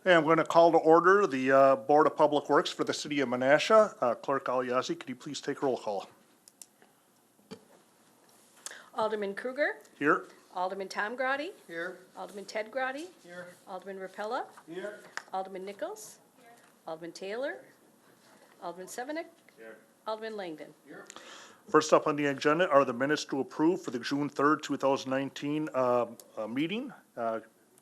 Okay, I'm going to call to order the Board of Public Works for the City of Menasha. Clerk Aliazi, could you please take roll call? Alderman Kruger. Here. Alderman Tom Grotti. Here. Alderman Ted Grotti. Here. Alderman Rapella. Here. Alderman Nichols. Here. Alderman Taylor. Alderman Sevenick. Here. Alderman Langdon. Here. First up on the agenda are the minutes to approve for the June 3rd, 2019 meeting.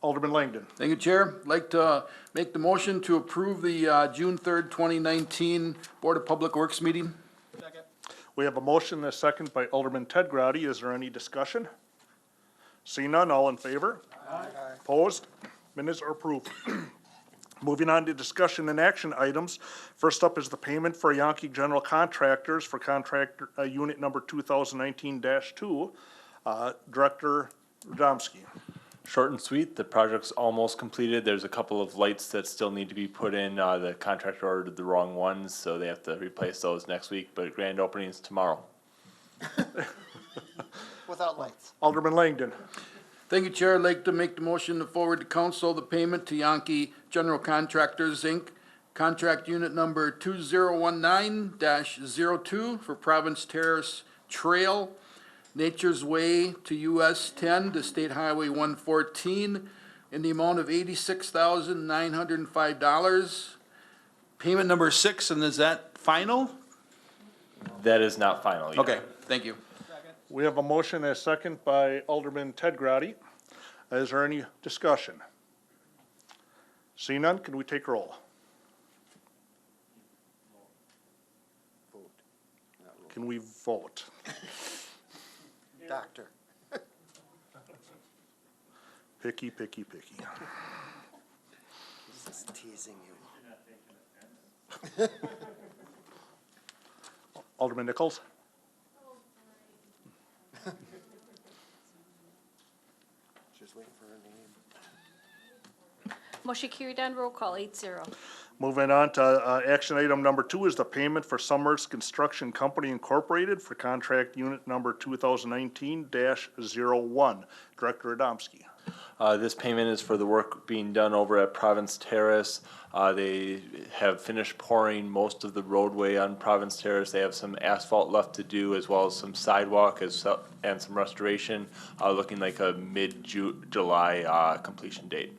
Alderman Langdon. Thank you, Chair. I'd like to make the motion to approve the June 3rd, 2019 Board of Public Works meeting. Second. We have a motion and a second by Alderman Ted Grotti. Is there any discussion? See none, all in favor? Aye. Opposed? Minutes are approved. Moving on to discussion and action items. First up is the payment for Yankee General Contractors for contract unit number 2019-2. Director Radomski. Short and sweet, the project's almost completed. There's a couple of lights that still need to be put in. The contractor ordered the wrong ones, so they have to replace those next week, but grand opening is tomorrow. Without lights. Alderman Langdon. Thank you, Chair. I'd like to make the motion to forward to council the payment to Yankee General Contractors, Inc., contract unit number 2019-02 for Province Terrace Trail, Nature's Way to US 10 to State Highway 114 in the amount of $86,905. Payment number 6, and is that final? That is not final yet. Okay, thank you. We have a motion and a second by Alderman Ted Grotti. Is there any discussion? See none, can we take roll? Vote. Can we vote? Doctor. Picky, picky, picky. He's just teasing you. Alderman Nichols? Just waiting for her name. Motion carried on roll call 8-0. Moving on to action item number 2 is the payment for Summers Construction Company Incorporated for contract unit number 2019-01. Director Radomski. This payment is for the work being done over at Province Terrace. They have finished pouring most of the roadway on Province Terrace. They have some asphalt left to do, as well as some sidewalk and some restoration, looking like a mid-July completion date.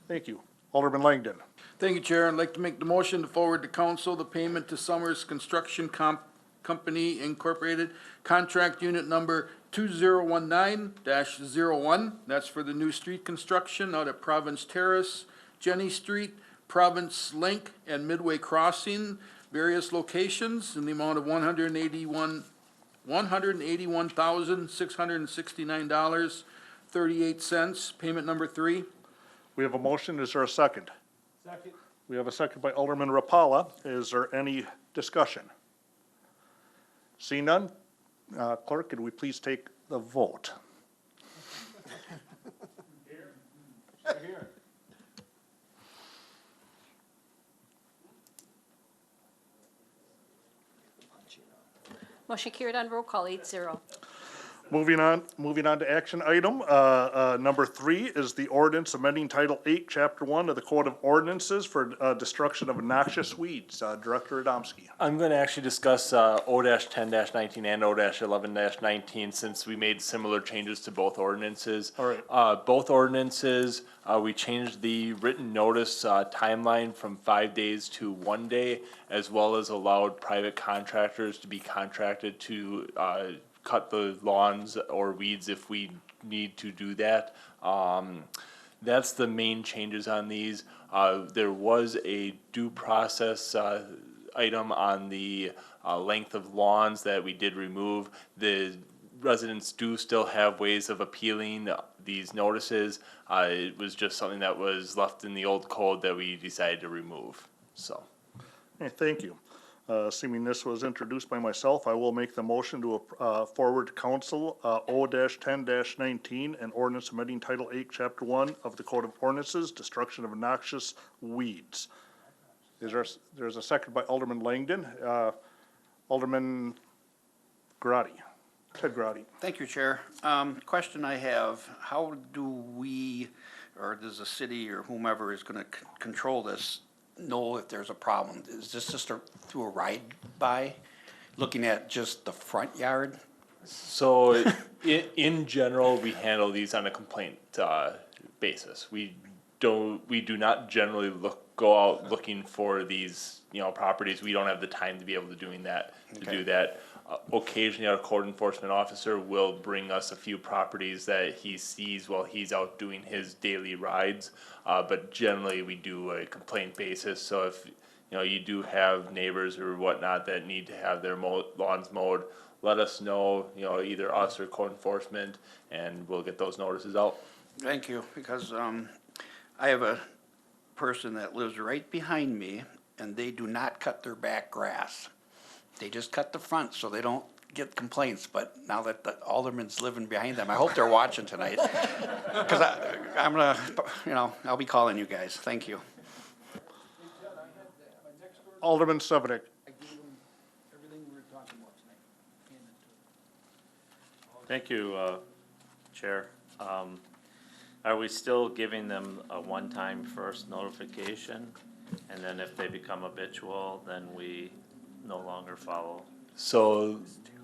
Thank you. Alderman Langdon. Thank you, Chair. I'd like to make the motion to forward to council the payment to Summers Construction Company Incorporated, contract unit number 2019-01. That's for the new street construction out at Province Terrace, Jenny Street, Province Link, and Midway Crossing, various locations in the amount of $181,669.38. Payment number 3. We have a motion. Is there a second? Second. We have a second by Alderman Rapalla. Is there any discussion? See none? Clerk, could we please take the vote? Here. Motion carried on roll call 8-0. Moving on to action item, number 3 is the ordinance amending Title 8, Chapter 1 of the Code of Ordinances for destruction of noxious weeds. Director Radomski. I'm going to actually discuss O-10-19 and O-11-19 since we made similar changes to both ordinances. All right. Both ordinances, we changed the written notice timeline from 5 days to 1 day, as well as allowed private contractors to be contracted to cut the lawns or weeds if we need to do that. That's the main changes on these. There was a due process item on the length of lawns that we did remove. The residents do still have ways of appealing these notices. It was just something that was left in the old code that we decided to remove, so. Hey, thank you. Assuming this was introduced by myself, I will make the motion to forward to council O-10-19 and ordinance amending Title 8, Chapter 1 of the Code of Ordinances, destruction of noxious weeds. There's a second by Alderman Langdon. Alderman Grotti, Ted Grotti. Thank you, Chair. Question I have, how do we or does the city or whomever is gonna control this know if there's a problem? Is this just through a ride-by, looking at just the front yard? So in general, we handle these on a complaint, basis. We do not generally go out looking for these, properties. We don't have the time to be able to do Okay. that. Occasionally, our code enforcement officer will bring us a few properties that he sees while he's out doing his daily rides. But generally, we do a complaint basis, so if, you do have neighbors or whatnot that need to have their lawns mowed, let us know, either us or code enforcement, and we'll get those notices out. Thank you, because, I have a person that lives right behind me, and they do not cut their back grass. They just cut the front, so they don't get complaints, but now that the alderman's living behind them, I hope they're watching tonight. Cause I'm gonna, I'll be calling you guys, thank you. Alderman Sevenick. I gave them everything we were talking about tonight. Thank you, Chair. Are we still giving them a one-time first notification? And then if they become habitual, then we no longer follow? So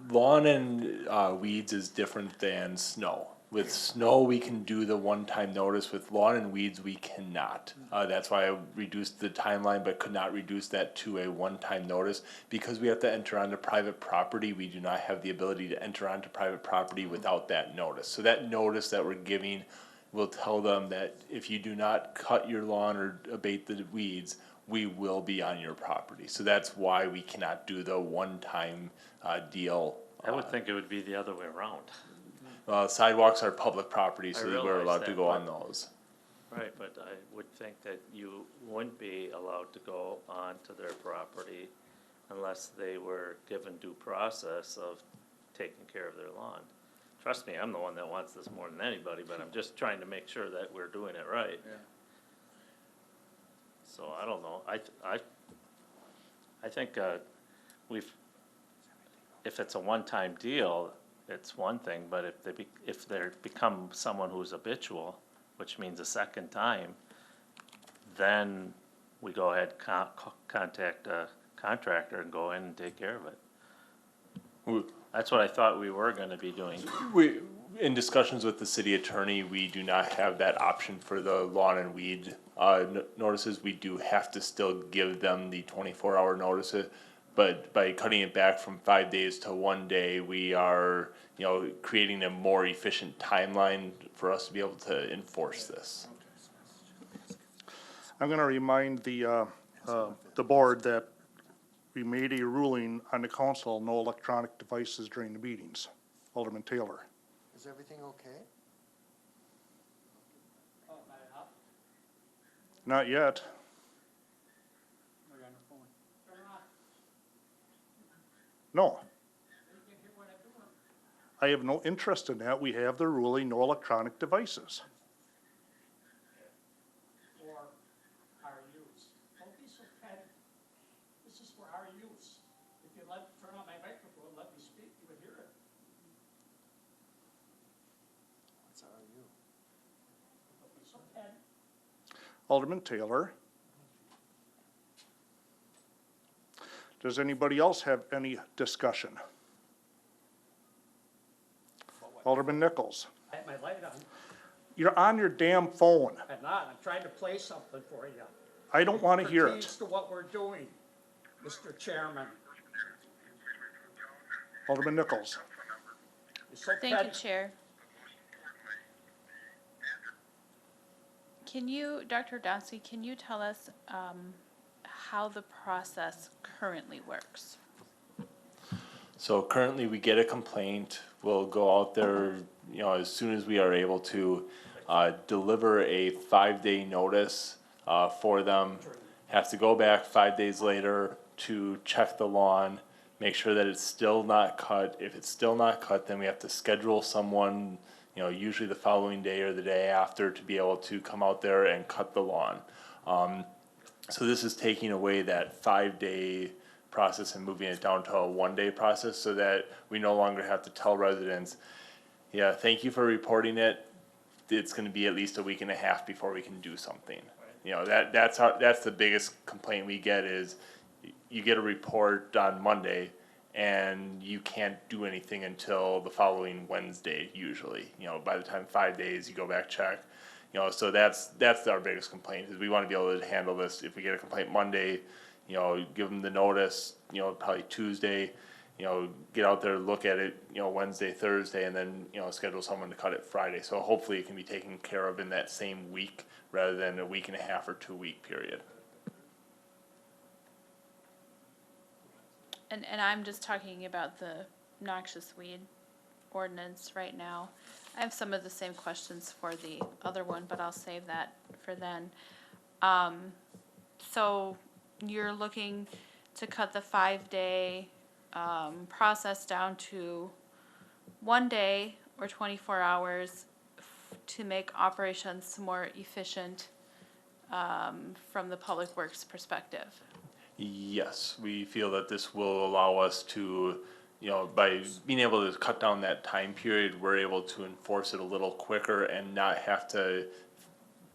lawn and weeds is different than snow. With snow, we can do the one-time notice. With lawn and weeds, we cannot. That's why I reduced the timeline, but could not reduce that to a one-time notice. Because we have to enter onto private property, we do not have the ability to enter onto private property without that notice. So that notice that we're giving will tell them that if you do not cut your lawn or abate the weeds, we will be on your property. So that's why we cannot do the one-time deal. I would think it would be the other way around. Sidewalks are public property, so I we're realize allowed to that, go on but- those. Right, but I would think that you wouldn't be allowed to go onto their property unless they were given due process of taking care of their lawn. Trust me, I'm the one that wants this more than anybody, but I'm just trying to make sure that we're doing it right. Yeah. So I don't know, I think, if it's a one-time deal, it's one thing, but if they become someone who's habitual, which means a second time, then we go ahead, contact a contractor and go in and take care of it. We- That's what I thought we were gonna be doing. In discussions with the city attorney, we do not have that option for the lawn and weed, notices. We do have to still give them the 24-hour notices. But by cutting it back from 5 days to 1 day, we are, creating a more efficient timeline for us to be able to enforce this. I'm gonna remind the board that we made a ruling on the council, no electronic devices during the meetings. Alderman Taylor. Is everything okay? Not yet. No. I have no interest in that. We have the ruling, no electronic devices. For our use. Don't be so petty. This is for our use. If you turn on my microphone, let me speak, you would hear it. What's RU? Don't be so petty. Alderman Taylor. Does anybody else have any discussion? Alderman Nichols. I have my light on. You're on your damn phone. I'm not, I'm trying to play something for you. I don't want to hear it. Pertains to what we're doing, Mr. Chairman. Alderman Nichols. You're so Thank you, petty. Chair. Can you, Dr. Donsky, can you tell us how the process currently works? So currently, we get a complaint, we'll go out there, as soon as we are able to, deliver a 5-day notice, for them. Have to go back 5 days later to check the lawn, make sure that it's still not cut. If it's still not cut, then we have to schedule someone, usually the following day or the day after, to be able to come out there and cut the lawn. So this is taking away that 5-day process and moving it down to a 1-day process, so that we no longer have to tell residents, yeah, thank you for reporting it. it's gonna be at least a week and a half before we can do something. You know, that's the biggest complaint we get is you get a report on Monday and you can't do anything until the following Wednesday usually. You know, by the time 5 days, you go back, check. You know, so that's our biggest complaint is we wanna be able to handle this. If we get a complaint Monday, you know, give them the notice, you know, probably Tuesday, you know, get out there, look at it, you know, Wednesday, Thursday, and then, you know, schedule someone to cut it Friday. So hopefully it can be taken care of in that same week rather than a week and a half or 2 week period. And I'm just talking about the noxious weed ordinance right now. I have some of the same questions for the other one, but I'll save that for then. So you're looking to cut the 5-day process down to 1 day or 24 hours to make operations more efficient from the public works perspective. Yes, we feel that this will allow us to, you know, by being able to cut down that time period, we're able to enforce it a little quicker and not have to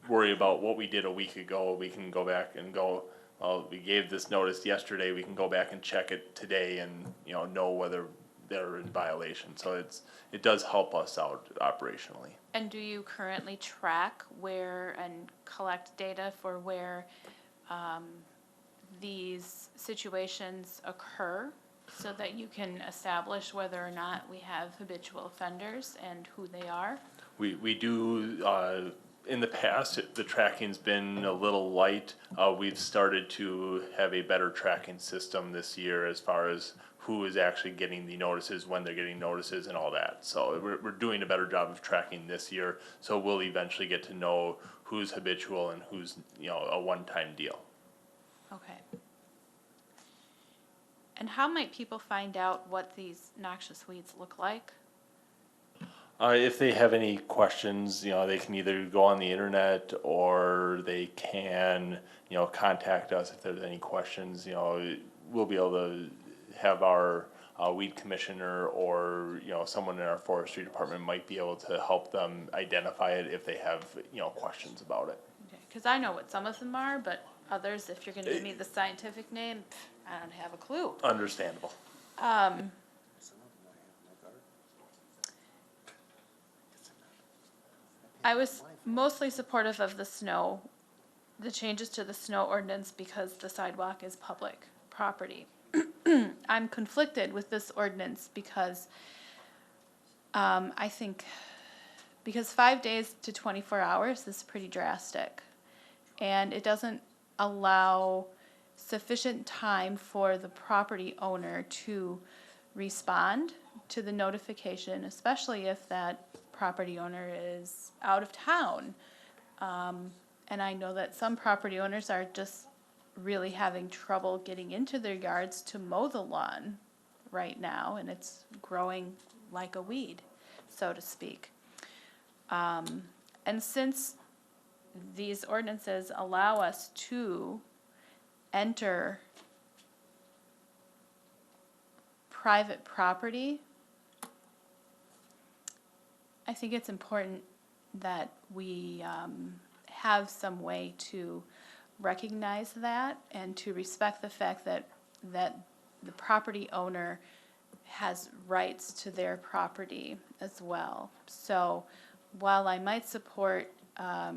worry about what we did a week ago. We can go back and go, well, we gave this notice yesterday, we can go back and check it today and, you know whether they're in violation. So it does help us out operationally. And do you currently track where and collect data for where these situations occur so that you can establish whether or not we have habitual offenders and who they are? We do, in the past, the tracking's been a little light. We've started to have a better tracking system this year as far as who is actually getting the notices, when they're getting notices and all that. So we're doing a better job of tracking this year. So we'll eventually get to know who's habitual and who's, you know, a one-time deal. Okay. And how might people find out what these noxious weeds look like? If they have any questions, you know, they can either go on the internet or they can, you know, contact us if there's any questions. You know, we'll be able to have our weed commissioner or, you know, someone in our forestry department might be able to help them identify it if they have, you know, questions about it. Okay, because I know what some of them are, but others, if you're gonna give me the scientific name, I don't have a clue. Understandable. I was mostly supportive of the changes to the snow ordinance because the sidewalk is public property. I'm conflicted with this ordinance because I think, because 5 days to 24 hours is pretty drastic. And it doesn't allow sufficient time for the property owner to respond to the notification, especially if that property owner is out of town. And I know that some property owners are just really having trouble getting into their yards to mow the lawn right now, and it's growing like a weed, so to speak. And since these ordinances allow us to enter private property, I think it's important that we have some way to recognize that and to respect the fact that the property owner has rights to their property as well. So while I might support a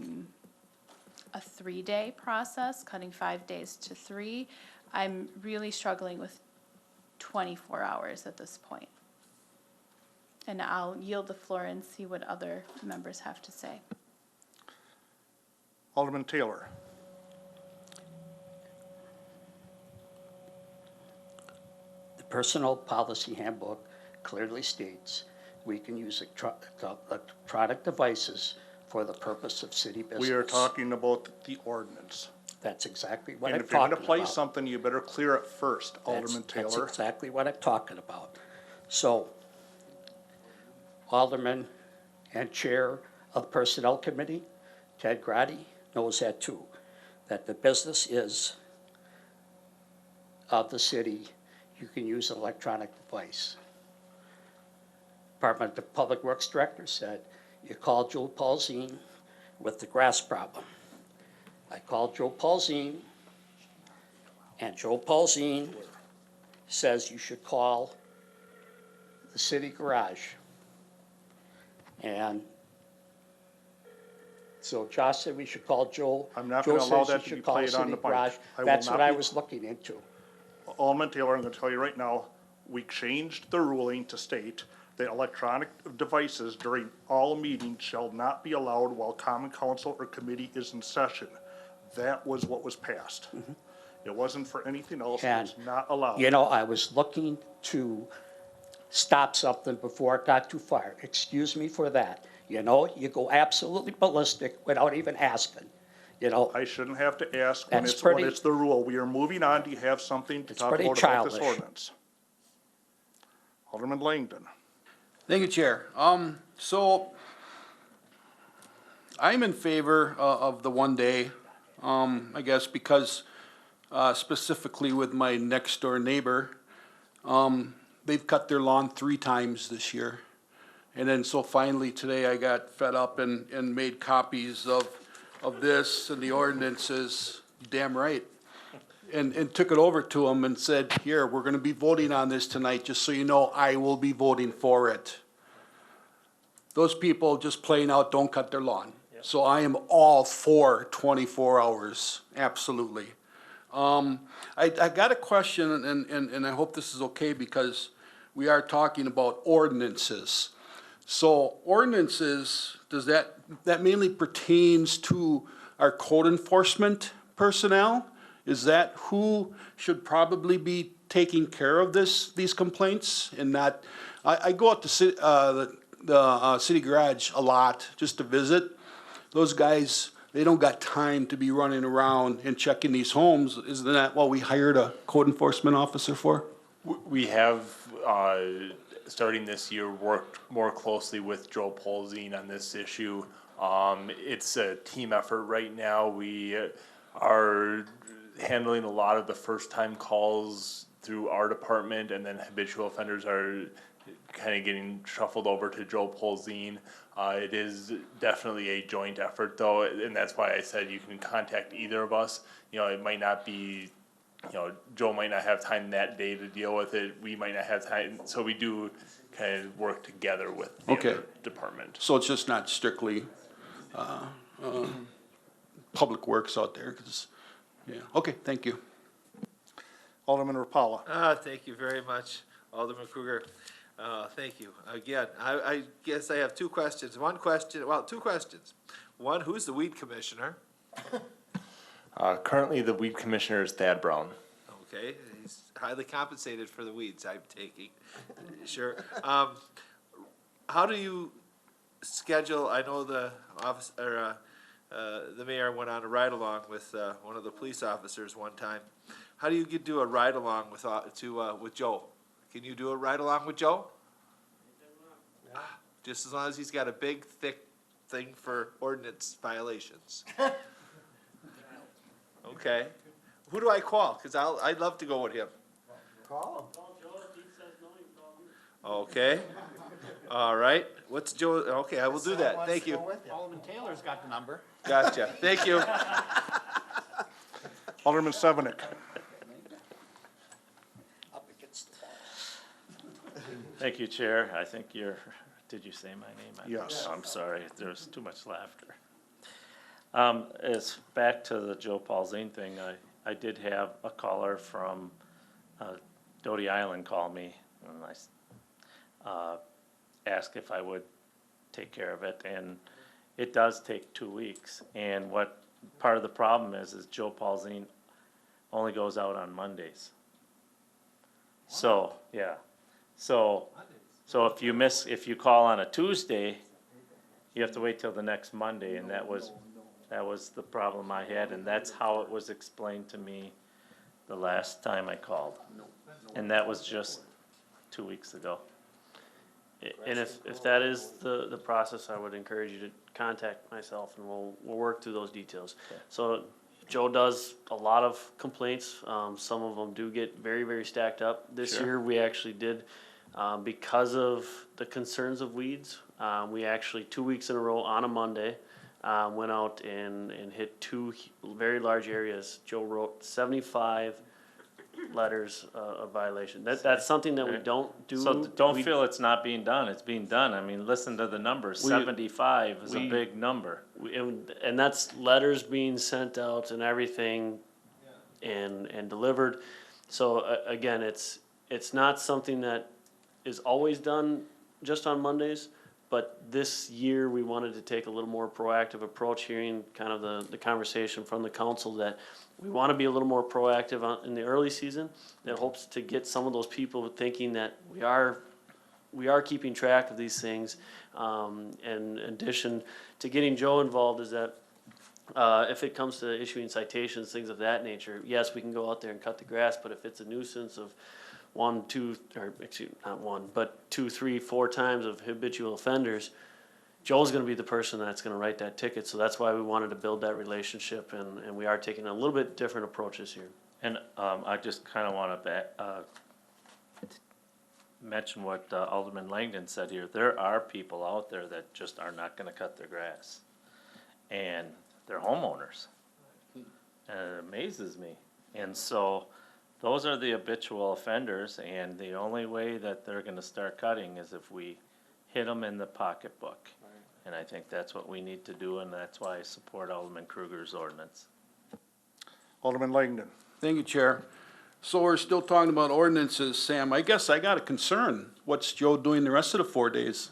3-day process, cutting 5 days to 3, I'm really struggling with 24 hours at this point. And I'll yield the floor and see what other members have to say. Alderman Taylor. The Personnel Policy Handbook clearly states we can use electronic devices for the purpose of city business. We are talking about the ordinance. That's exactly what And I'm if you're talking gonna play about. something, you better clear it first, That's- Alderman That's Taylor. exactly what I'm talking about. So, Alderman and Chair of the Personnel Committee, Ted Grady, knows that too, that the business is of the city, you can use an electronic device. Department of Public Works Director said, you call Joe Paulzine with the grass problem. I called Joe Paulzine, and Joe Paulzine says you should call the city garage. And so Josh said we should call Joe. I'm not gonna allow Joe says that you to should be call played on city the mic. garage. I will That's what not I be- was looking into. Alderman Taylor, I'm gonna tell you right now, we changed the ruling to state that electronic devices during all meetings shall not be allowed while common council or committee is in session. That was what was passed. It wasn't for anything else, it was And, not allowed. You know, I was looking to stop something before it got too far. Excuse me for that. You know, you go absolutely ballistic without even asking, you know. I shouldn't have to ask when That's when pretty- it's the rule. We are moving on. Do you have something to It's talk pretty about this childish. ordinance? Alderman Langdon. Thank you, Chair. So I'm in favor of the 1 day, I guess, because specifically with my next door neighbor, they've cut their lawn 3 times this year. And then so finally today I got fed up and made copies of this and the ordinances, damn right. And took it over to them and said, here, we're gonna be voting on this tonight, just so you know, I will be voting for it. Those people just plain out don't cut their lawn. So I am all for 24 hours, absolutely. I got a question, and I hope this is okay, because we are talking about ordinances. So ordinances, that mainly pertains to our code enforcement personnel? Is that who should probably be taking care of these complaints and not, I go out to the city garage a lot just to visit. Those guys, they don't got time to be running around and checking these homes. Isn't that what we hired a code enforcement officer for? We have, starting this year, worked more closely with Joe Polzine on this issue. It's a team effort right now. We are handling a lot of the first-time calls through our department, and then habitual offenders are kind of getting shuffled over to Joe Polzine. It is definitely a joint effort, though, and that's why I said you can contact either of us. You know, it might not be, you know, Joe might not have time that day to deal with it. We might not have time, so we do kind of work together with the Okay. other department. So it's just not strictly public works out there, 'cause, yeah, okay, thank you. Alderman Rapala. Thank you very much, Alderman Kruger. Thank you. Again, I guess I have 2 questions. Two questions. One, who's the weed commissioner? Currently, the weed commissioner is Thad Brown. Okay, he's highly compensated for the weeds, I'm taking. Sure. How do you schedule, I know the office, or, the mayor went on a ride-along with, one of the police officers one time. How do you do a ride-along with Joe? Can you do a ride-along with Joe? Just as long as he's got a big, thick thing for ordinance violations. Okay. Who do I call? Cause I'd love to go with him. Call Okay. All right. What's Joe? Okay, I will do that. Thank you. Alderman Taylor's got the number. Gotcha. Thank you. Alderman Sevenick. Up against the wall. Thank you, Chair. I think did you say my name? Yes. I'm sorry, there's too much laughter. It's back to the Joe Paulzine thing. I did have a caller from Doty Island call me, and I asked if I would take care of it, and it does take 2 weeks. And what part of the problem is Joe Paulzine only goes out on Mondays. So, yeah, so if you call on a Tuesday, you have to wait till the next Monday, and that was the problem I had, and that's how it was explained to me the last time I called. And that was just 2 weeks ago. And if that is the process, I would encourage you to contact myself and we'll work through those details. So Joe does a lot of complaints. Some of them do get very, very stacked up. This Sure. year, we actually did Because of the concerns of weeds, we actually, 2 weeks in a row on a Monday, went out and hit two very large areas. Joe wrote 75 letters of violation. That's something that we don't do. So don't We- feel it's not being done, it's being done. I mean, listen to the numbers, We- 75 is a we- big number. And that's letters being sent out and everything and delivered. So again, it's not something that is always done just on Mondays, but this year we wanted to take a little more proactive approach, hearing kind of the conversation from the council that we want to be a little more proactive in the early season. That hopes to get some of those people thinking that we are keeping track of these things. And in addition to getting Joe involved is that if it comes to issuing citations, things of that nature, yes, we can go out there and cut the grass, but if it's a nuisance of 1, 2, or excuse, not 1, but 2, 3, 4 times of habitual offenders, Joel's gonna be the person that's gonna write that ticket, so that's why we wanted to build that relationship, and we are taking a little bit different approach this year. And I just kind of want to mention what Alderman Langdon said here. There are people out there that just are not going to cut their grass. And they're homeowners. And it amazes me. And so those are the habitual offenders, and the only way that they're going to start cutting is if we hit them in the pocketbook. And I think that's what we need to do, and that's why I support Alderman Kruger's ordinance. Alderman Langdon. Thank you, Chair. So we're still talking about ordinances, Sam. I guess I got a concern. What's Joe doing the rest of the 4 days?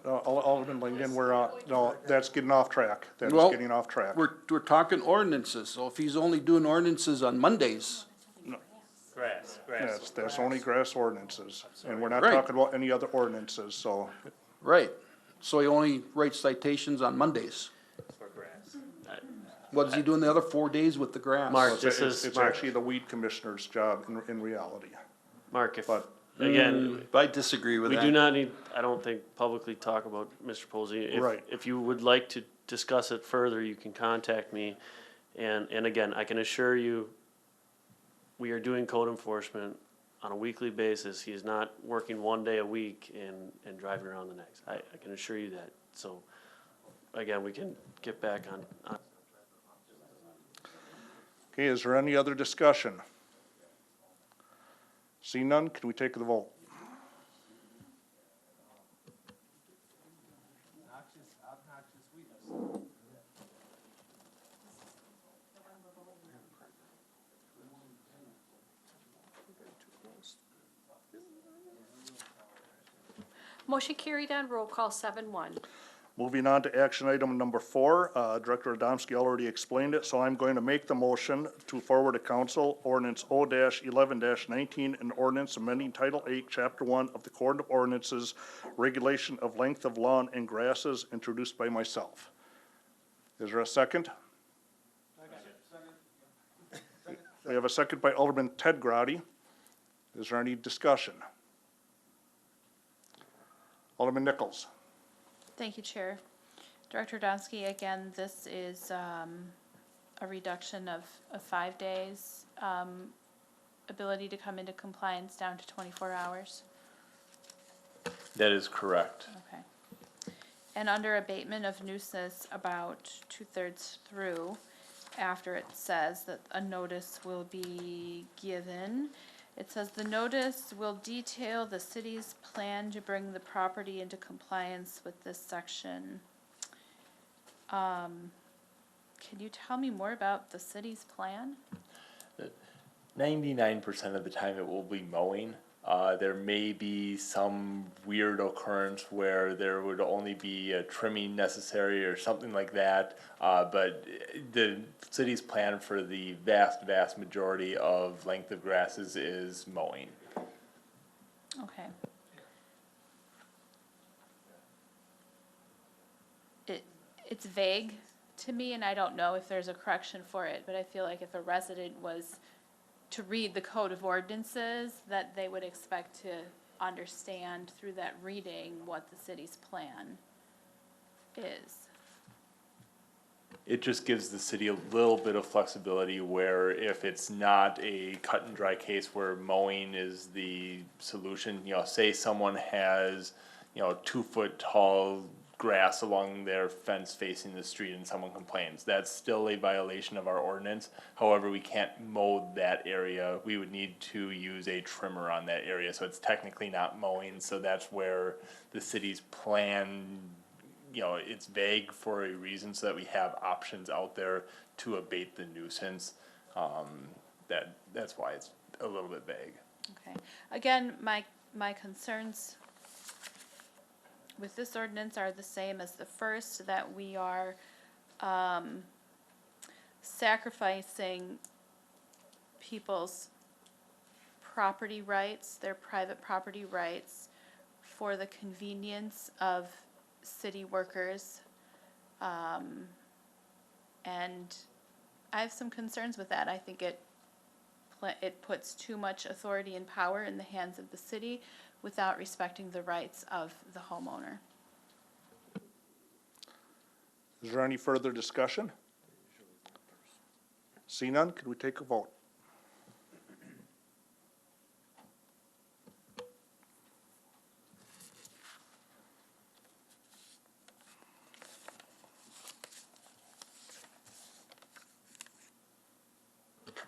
Alderman Langdon, no, that's getting off track. That is Well, getting off track. We're talking ordinances, so if he's only doing ordinances on Mondays, Grass. That's only grass ordinances, and we're not Right. talking about any other ordinances, so. right, so he only writes citations on Mondays. For grass. What is he doing the other 4 days with the grass? Mark, It's actually the weed commissioner's job in reality. Mark, if, But- again, I disagree with we that. do not need, I don't think, publicly talk about Mr. Posey. Right. If you would like to discuss it further, you can contact me. And again, I can assure you, we are doing code enforcement on a weekly basis. He is not working 1 day a week and driving around the next. I can assure you that. So, again, we can get back on. Okay, is there any other discussion? See none, can we take the vote? Motion carried on roll call 7-1. Moving on to action item number 4, Director Adamski already explained it, so I'm going to make the motion to forward to council ordinance O-11-19, an ordinance amending Title 8, Chapter 1 of the Code of Ordinances, regulation of length of lawn and grasses, introduced by myself. Is there a second? We have a second by Alderman Ted Grady. Is there any discussion? Alderman Nichols. Thank you, Chair. Director Donsky, again, this is a reduction of 5 days, ability to come into compliance down to 24 hours. That is correct. Okay. And under abatement of nuisance, about 2/3 through, after it says that a notice will be given, it says the notice will detail the city's plan to bring the property into compliance with this section. Can you tell me more about the city's plan? 99% of the time it will be mowing. There may be some weird occurrence where there would only be a trimming necessary or something like that. But the city's plan for the vast majority of length of grasses is mowing. Okay. It's vague to me, and I don't know if there's a correction for it, but I feel like if a resident was to read the code of ordinances, that they would expect to understand through that reading what the city's plan is. it just gives the city a little bit of flexibility where if it's not a cut and dry case where mowing is the solution, say someone has, 2 foot tall grass along their fence facing the street and someone complains, that's still a violation of our ordinance. However, we can't mow that area. We would need to use a trimmer on that area, so it's technically not mowing, so that's where the city's plan, it's vague for a reason so that we have options out there to abate the nuisance. That's why it's a little bit vague. Okay. Again, my concerns with this ordinance are the same as the first, that we are sacrificing people's property rights, their private property rights, for the convenience of city workers. And I have some concerns with that. I think it puts too much authority and power in the hands of the city without respecting the rights of the homeowner. Is there any further discussion? See none, could we take a vote?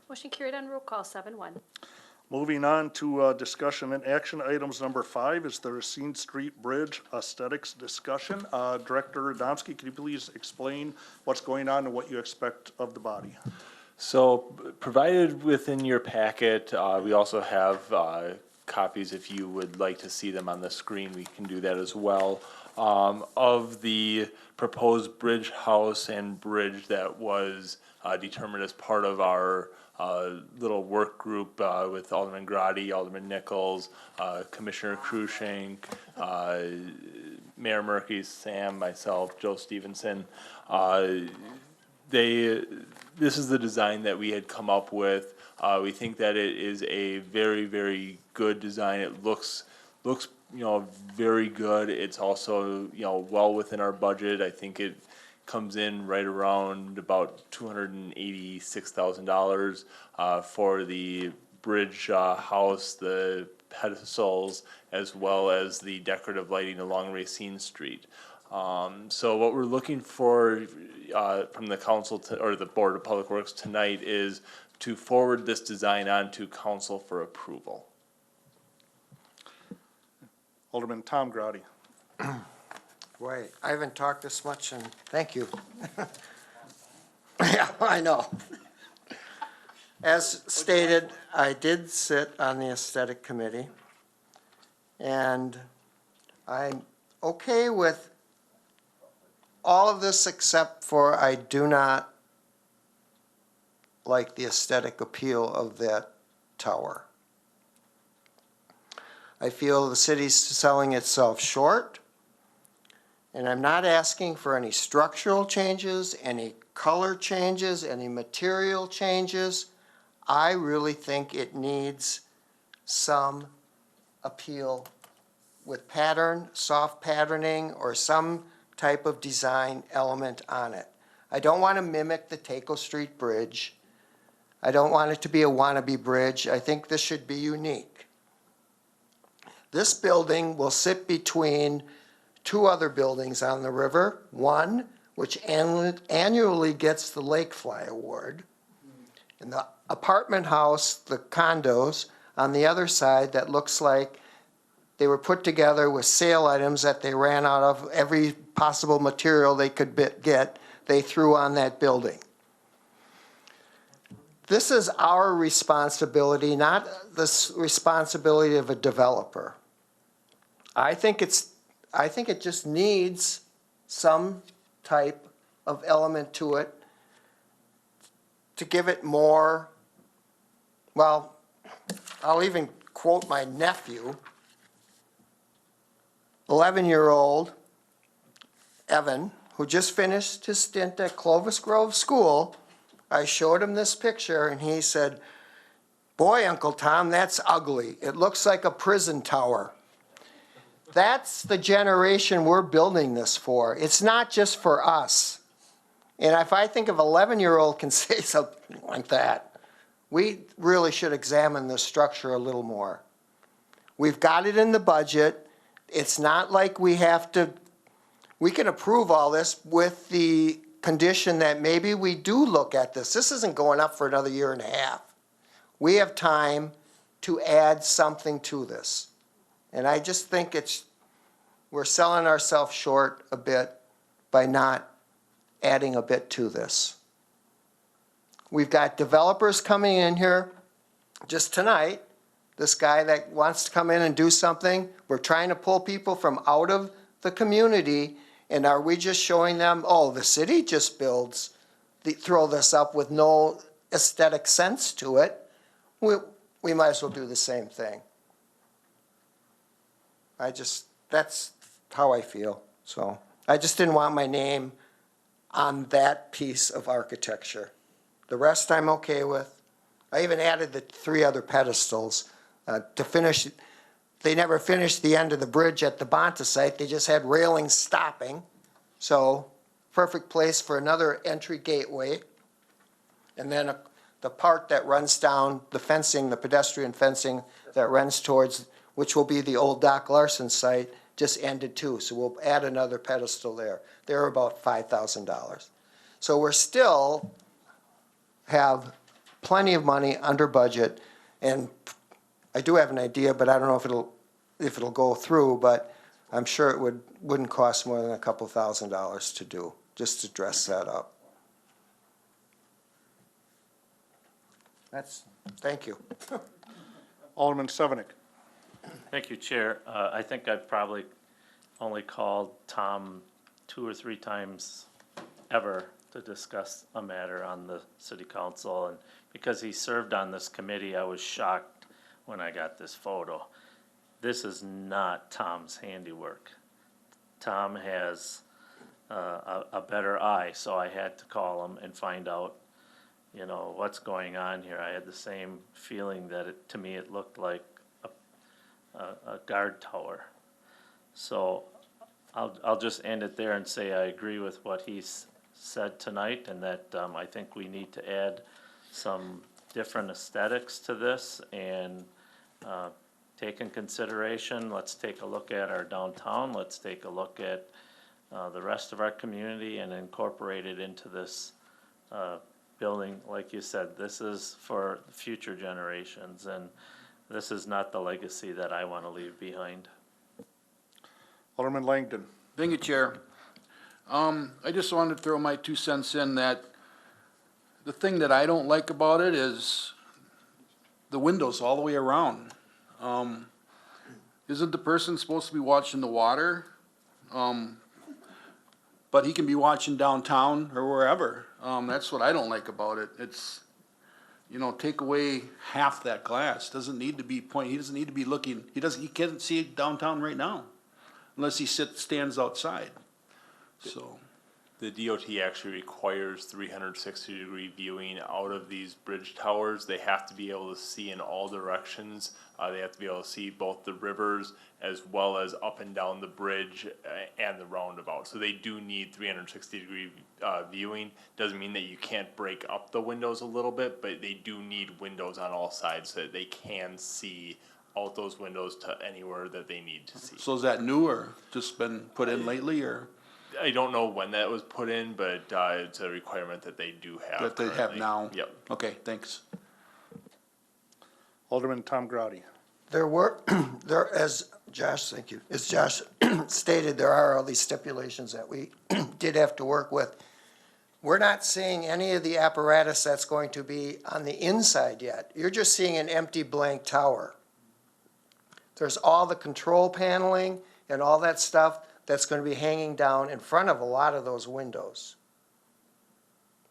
Motion carried on roll call, 7-1. Moving on to discussion and action items number 5 is the Racine Street Bridge aesthetics discussion. Director Radomski, could you please explain what's going on and what you expect of the body? So provided within your packet, we also have copies if you would like to see them on the screen. We can do that as well. Of the proposed bridge house and bridge that was determined as part of our little work group with Alderman Grotti, Alderman Nichols, Commissioner Cruikshank, Mayor Murphy, Sam, myself, Joe Stevenson. This is the design that we had come up with. We think that it is a very, very good design. It looks very good. It's also, well within our budget. I think it comes in right around about $286,000 for the bridge house, the pedestals, as well as the decorative lighting along Racine Street. So what we're looking for from the council or the Board of Public Works tonight is to forward this design on to council for approval. Alderman Tom Grotti. Boy, I haven't talked this much, and thank you. Yeah, I know. As stated, I did sit on the aesthetic committee, and I'm okay with all of this except for I do not like the aesthetic appeal of that tower. I feel the city's selling itself short. And I'm not asking for any structural changes, any color changes, any material changes. I really think it needs some appeal with pattern, soft patterning, or some type of design element on it. I don't want to mimic the Taco Street Bridge. I don't want it to be a wannabe bridge. I think this should be unique. This building will sit between 2 other buildings on the river, one which annually gets the Lake Fly Award, and the apartment house, the condos, on the other side that looks like they were put together with sale items that they ran out of. Every possible material they could get, they threw on that building. This is our responsibility, not the responsibility of a developer. I think it just needs some type of element to it to give it more, well, I'll even quote my nephew, 11-year-old Evan, who just finished his stint at Clovis Grove School. I showed him this picture and he said, "Boy, Uncle Tom, that's ugly. It looks like a prison tower." That's the generation we're building this for. It's not just for us. And if I think of 11-year-old can say something like that, we really should examine this structure a little more. We've got it in the budget. It's not like we have to, we can approve all this with the condition that maybe we do look at this. This isn't going up for another year and a half. We have time to add something to this. And I just think we're selling ourselves short a bit by not adding a bit to this. We've got developers coming in here just tonight. This guy that wants to come in and do something, we're trying to pull people from out of the community, and are we just showing them, oh, the city just throw this up with no aesthetic sense to it? We might as well do the same thing. That's how I feel. So I just didn't want my name on that piece of architecture. The rest I'm okay with. I even added the 3 other pedestals to finish. They never finished the end of the bridge at the Bonta site. They just had railings stopping. So perfect place for another entry gateway. And then the part that runs down, the fencing, the pedestrian fencing that runs towards, which will be the old Doc Larson site, just ended too. So we'll add another pedestal there. They're about $5,000. So we're still have plenty of money under budget, and I do have an idea, but I don't know if it'll go through, but I'm sure it wouldn't cost more than a couple $1,000s to do, just to dress that up. Thank you. Alderman Sevenick. Thank you, Chair. I think I've probably only called Tom 2 or 3 times ever to discuss a matter on the city council, and because he served on this committee, I was shocked when I got this photo. This is not Tom's handiwork. Tom has a better eye, so I had to call him and find out, you know, what's going on here. I had the same feeling that to me it looked like a guard tower. So I'll just end it there and say I agree with what he's said tonight, and that I think we need to add some different aesthetics to this and take in consideration. Let's take a look at our downtown. Let's take a look at the rest of our community and incorporate it into this building. Like you said, this is for future generations, and this is not the legacy that I want to leave behind. Alderman Langdon. Thank you, Chair. I just wanted to throw my 2 cents in that the thing that I don't like about it is the windows all the way around. Isn't the person supposed to be watching the water? But he can be watching downtown or wherever. That's what I don't like about it. It's, you know, take away half that glass. Doesn't need to be he doesn't need to be looking. He can't see downtown right now unless he stands outside. So The DOT actually requires 360-degree viewing out of these bridge towers. They have to be able to see in all directions. They have to be able to see both the rivers as well as up and down the bridge and the roundabout. So they do need 360-degree viewing. Doesn't mean that you can't break up the windows a little bit, but they do need windows on all sides so that they can see out those windows to anywhere that they need to see. is that new or just been put in lately, or I don't know when that was put in, but it's a requirement that they do have. that they have currently. now? Yep. Okay, thanks. Alderman Tom Grady. As Josh stated, there are all these stipulations that we did have to work with. We're not seeing any of the apparatus that's going to be on the inside yet. You're just seeing an empty blank tower. There's all the control paneling and all that stuff that's going to be hanging down in front of a lot of those windows.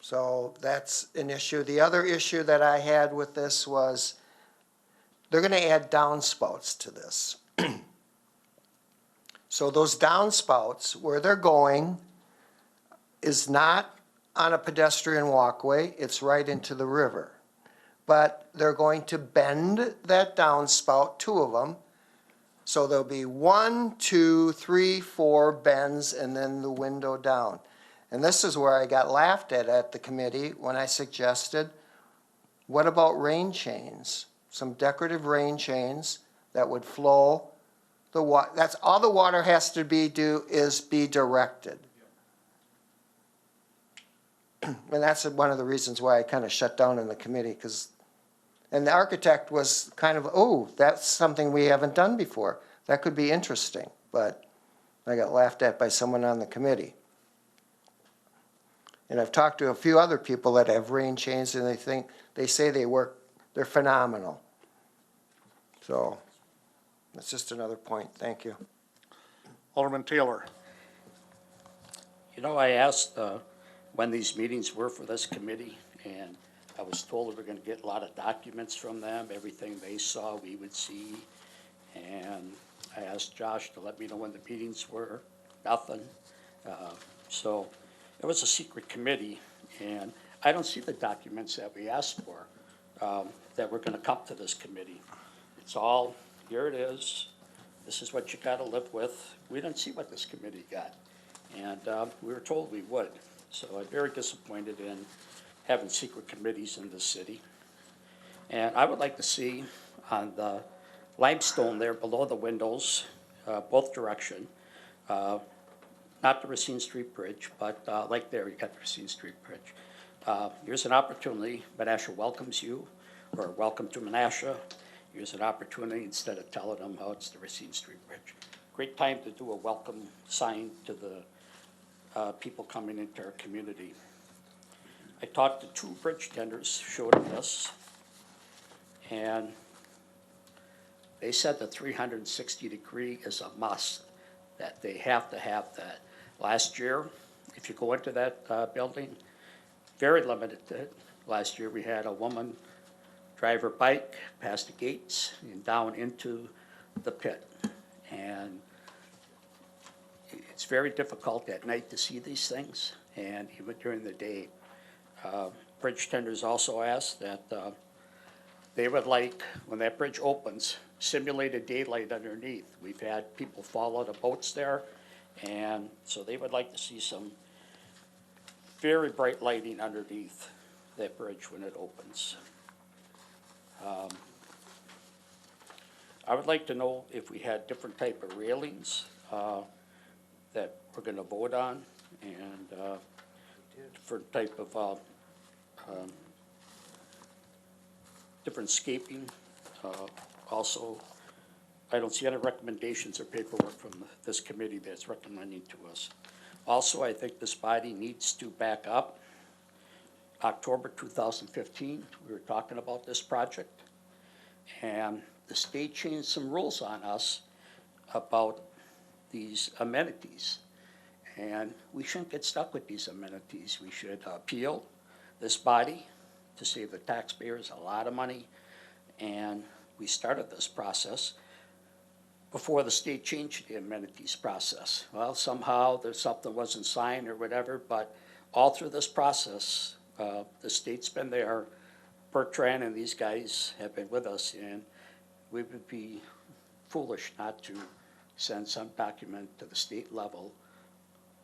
So that's an issue. The other issue that I had with this was they're going to add downspouts to this. So those downspouts, where they're going, is not on a pedestrian walkway. It's right into the river. But they're going to bend that downspout, 2 of them. So there'll be 1, 2, 3, 4 bends and then the window down. And this is where I got laughed at the committee when I suggested, what about rain chains? Some decorative rain chains that would flow the water. That's all the water has to be directed. And that's one of the reasons why I kind of shut down in the committee, and the architect was kind of, oh, that's something we haven't done before. That could be interesting, but I got laughed at by someone on the committee. And I've talked to a few other people that have rain chains, and they say they work, they're phenomenal. So that's just another point. Thank you. Alderman Taylor. You know, I asked when these meetings were for this committee, and I was told we were gonna get a lot of documents from them, everything they saw, we would see. And I asked Josh to let me know when the meetings were, nothing. So it was a secret committee, and I don't see the documents that we asked for, that were gonna come to this committee. It's all, here it is, this is what you gotta live with. We didn't see what this committee got, and we were told we would. So I'm very disappointed in having secret committees in this city. And I would like to see on the limestone there below the windows, both direction, not the Racine Street Bridge, but like there, you got the Racine Street Bridge. Here's an opportunity, Menasha welcomes you, or welcome to Menasha. Here's an opportunity, instead of telling them how it's the Racine Street Bridge. Great time to do a welcome sign to the people coming into our community. I talked to 2 bridge tenders, showed them this, and they said the 360-degree is a must, that they have to have that. Last year, if you go into that building, very limited. Last year, we had a woman drive her bike past the gates and down into the pit. And it's very difficult at night to see these things, and even during the day. Bridge tenders also asked that they would like, when that bridge opens, simulated daylight underneath. We've had people fall out of boats there, and so they would like to see some very bright lighting underneath that bridge when it opens. I would like to know if we had different type of railings that we're gonna vote on, and different type of different scaping. Also, I don't see any recommendations or paperwork from this committee that's recommending to us. Also, I think this body needs to back up. October 2015, we were talking about this project, and the state changed some rules on us about these amenities. And we shouldn't get stuck with these amenities. We should appeal this body to save the taxpayers a lot of money. And we started this process before the state changed the amenities process. Well, somehow there's something wasn't signed or whatever, but all through this process, the state's been there. Bertrand and these guys have been with us, and we would be foolish not to send some document to the state level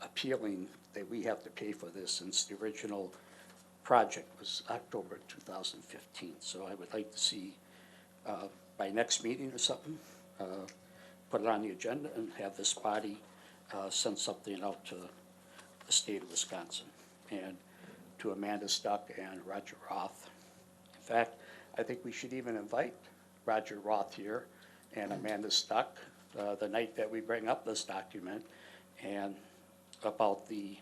appealing that we have to pay for this, since the original project was October 2015. So I would like to see by next meeting or something, put it on the agenda and have this body send something out to the state of Wisconsin and to Amanda Stuck and Roger Roth. In fact, I think we should even invite Roger Roth here and Amanda Stuck the night that we bring up this document, and about the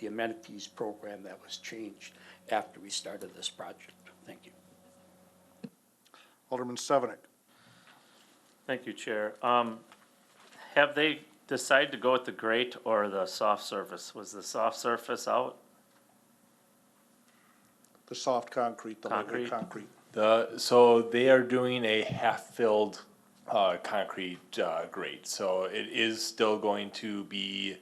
amenities program that was changed after we started this project. Thank you. Alderman Sevenick. Thank you, Chair. Have they decided to go with the grate or the soft surface? Was the soft surface out? The soft concrete, the lightweight Concrete. concrete. So they are doing a half-filled concrete grate. So it is still going to be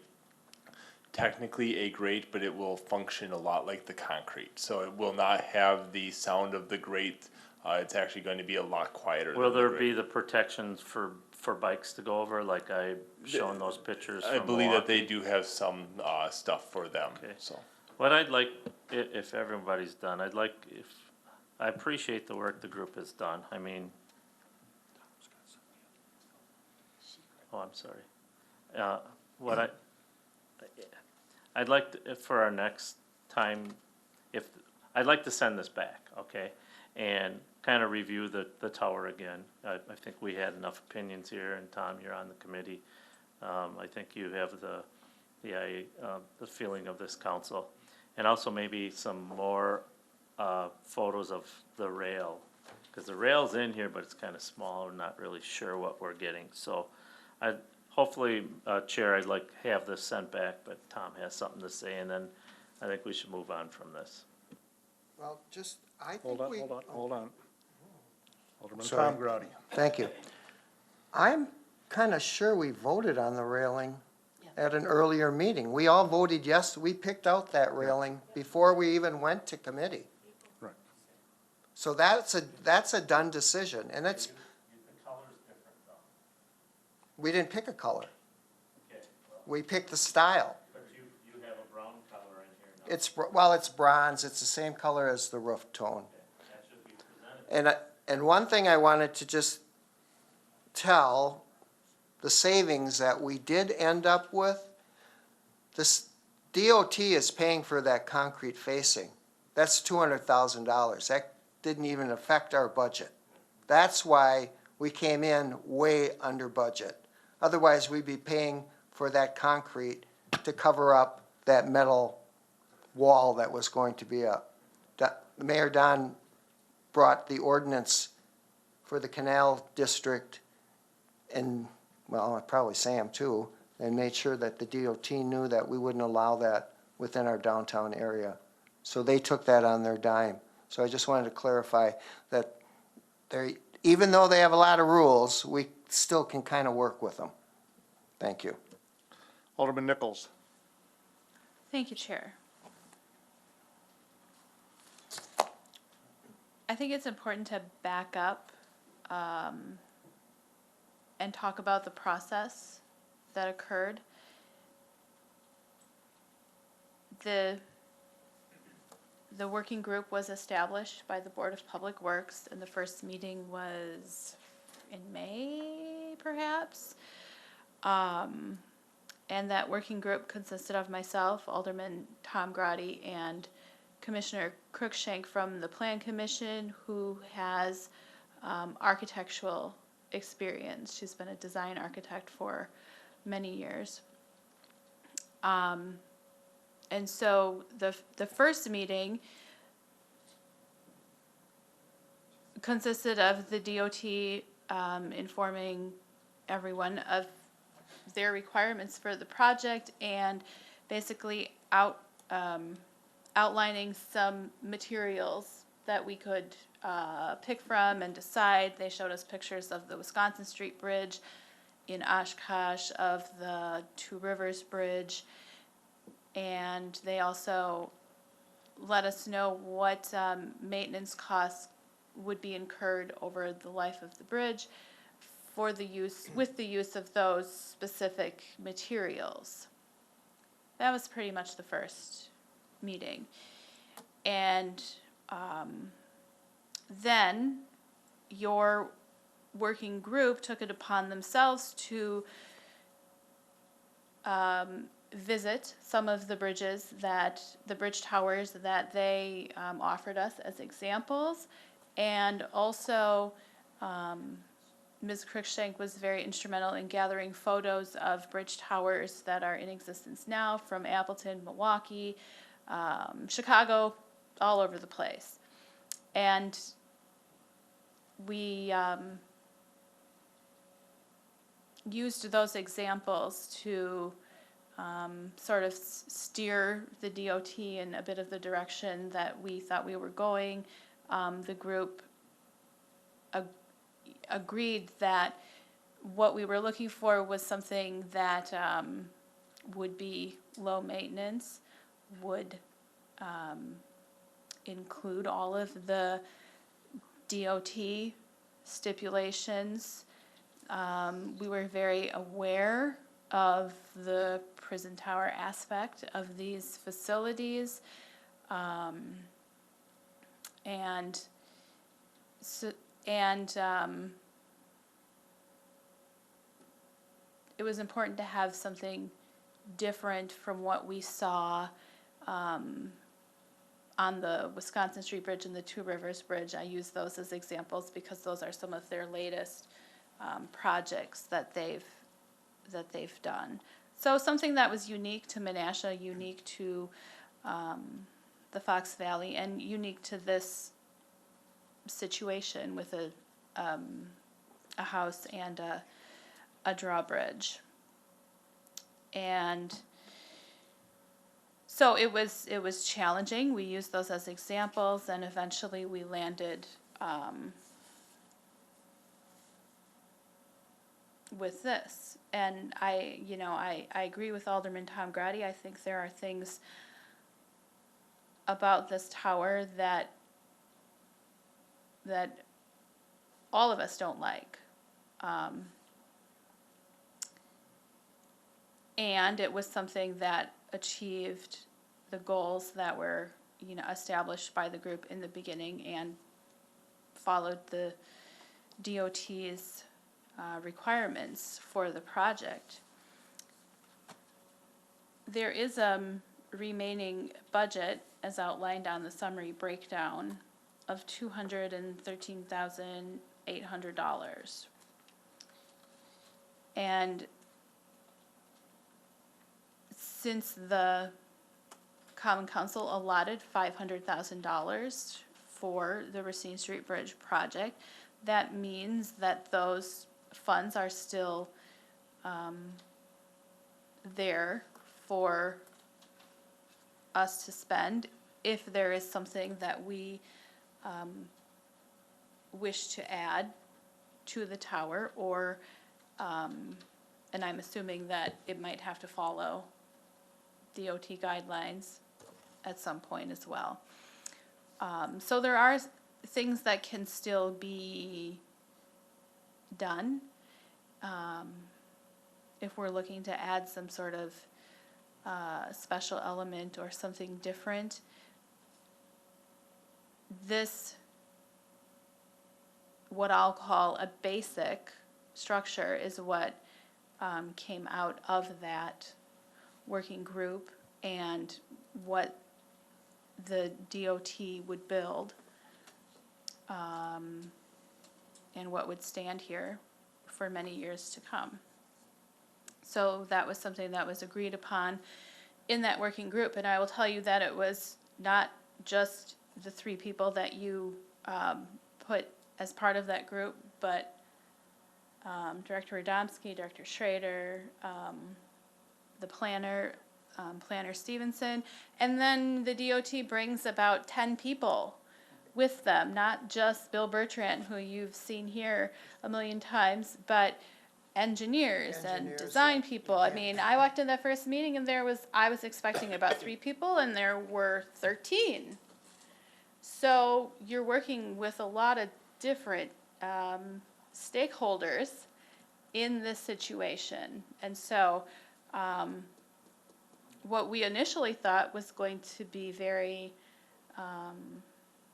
technically a grate, but it will function a lot like the concrete. So it will not have the sound of the grate. It's actually going to be a lot quieter. Will than the there grate. be the protections for for bikes to go over, like I shown those pictures I from believe that they Milwaukee? do have some, stuff for them, Okay. so. What I'd like, if everybody's done, I appreciate the work the group has done, I mean. Oh, I'm sorry. I'd like, for our next time, I'd like to send this back, okay? And kind of review the tower again. I think we had enough opinions here, and Tom, you're on the committee. I think you have the feeling of this council. And also maybe some more, photos of the rail. Cause the rail's in here, but it's kind of small, we're not really sure what we're getting, so hopefully, Chair, I'd like to have this sent back, but Tom has something to say, and then I think we should move on from this. Well, I think Hold on, we. hold on. Alderman Sorry. Tom Grady. Thank you. I'm kind of sure we voted on the railing at an earlier meeting. We all voted yes, we picked out that railing before we even went to committee. Right. So that's a done decision, and it's, The color's different though. we didn't pick a color. Okay, We picked the style. but you have a brown color in here now. It's bronze, it's the same color as the roof tone. That should be presented. And one thing I wanted to just tell, the savings that we did end up with, this DOT is paying for that concrete facing. That's $200,000. That didn't even affect our budget. That's why we came in way under budget. Otherwise, we'd be paying for that concrete to cover up that metal wall that was going to be up. Mayor Don brought the ordinance for the Canal District, and, well, probably Sam too, and made sure that the DOT knew that we wouldn't allow that within our downtown area. So they took that on their dime. So I just wanted to clarify that even though they have a lot of rules, we still can kind of work with them. Thank you. Alderman Nichols. Thank you, Chair. I think it's important to back up and talk about the process that occurred. The working group was established by the Board of Public Works, and the first meeting was in May, perhaps. And that working group consisted of myself, Alderman Tom Grady, and Commissioner Cruikshank from the Plan Commission, who has architectural experience. She's been a design architect for many years. And so the first meeting consisted of the DOT informing everyone of their requirements for the project and basically outlining some materials that we could pick from and decide. They showed us pictures of the Wisconsin Street Bridge in Oshkosh, of the Two Rivers Bridge, and they also let us know what maintenance costs would be incurred over the life of the bridge for the use, with the use of those specific materials. That was pretty much the first meeting. And then your working group took it upon themselves to visit some of the bridges the bridge towers that they offered us as examples. And also, Ms. Cruikshank was very instrumental in gathering photos of bridge towers that are in existence now from Appleton, Milwaukee, Chicago, all over the place. And we used those examples to sort of steer the DOT in a bit of the direction that we thought we were going. The group agreed that what we were looking for was something that would be low maintenance, would include all of the DOT stipulations, We were very aware of the prison tower aspect of these facilities. And so, it was important to have something different from what we saw on the Wisconsin Street Bridge and the Two Rivers Bridge. I use those as examples because those are some of their latest projects that they've done. So something that was unique to Menasha, unique to the Fox Valley, and unique to this situation with a house and a drawbridge. And so it was challenging. We used those as examples, and eventually we landed with this. And I agree with Alderman Tom Grady. I think there are things about this tower that all of us don't like. And it was something that achieved the goals that were, established by the group in the beginning and followed the DOT's requirements for the project. There is a remaining budget, as outlined on the summary breakdown, of $213,800. And since the Common Council allotted $500,000 for the Racine Street Bridge project, that means that those funds are still there for us to spend if there is something that we wish to add to the tower, or and I'm assuming that it might have to follow DOT guidelines at some point as well. So there are things that can still be done if we're looking to add some sort of special element or something different. This, what I'll call a basic structure, is what came out of that working group and what the DOT would build and what would stand here for many years to come. So that was something that was agreed upon in that working group, and I will tell you that it was not just the three people that you put as part of that group, but Director Radomski, Director Schrader, the planner, Planner Stevenson, and then the DOT brings about 10 people with them, not just Bill Bertrand, who you've seen here a million times, but engineers and design people. I mean, I walked in that first meeting and I was expecting about 3 people and there were 13. So you're working with a lot of different stakeholders in this situation. And so what we initially thought was going to be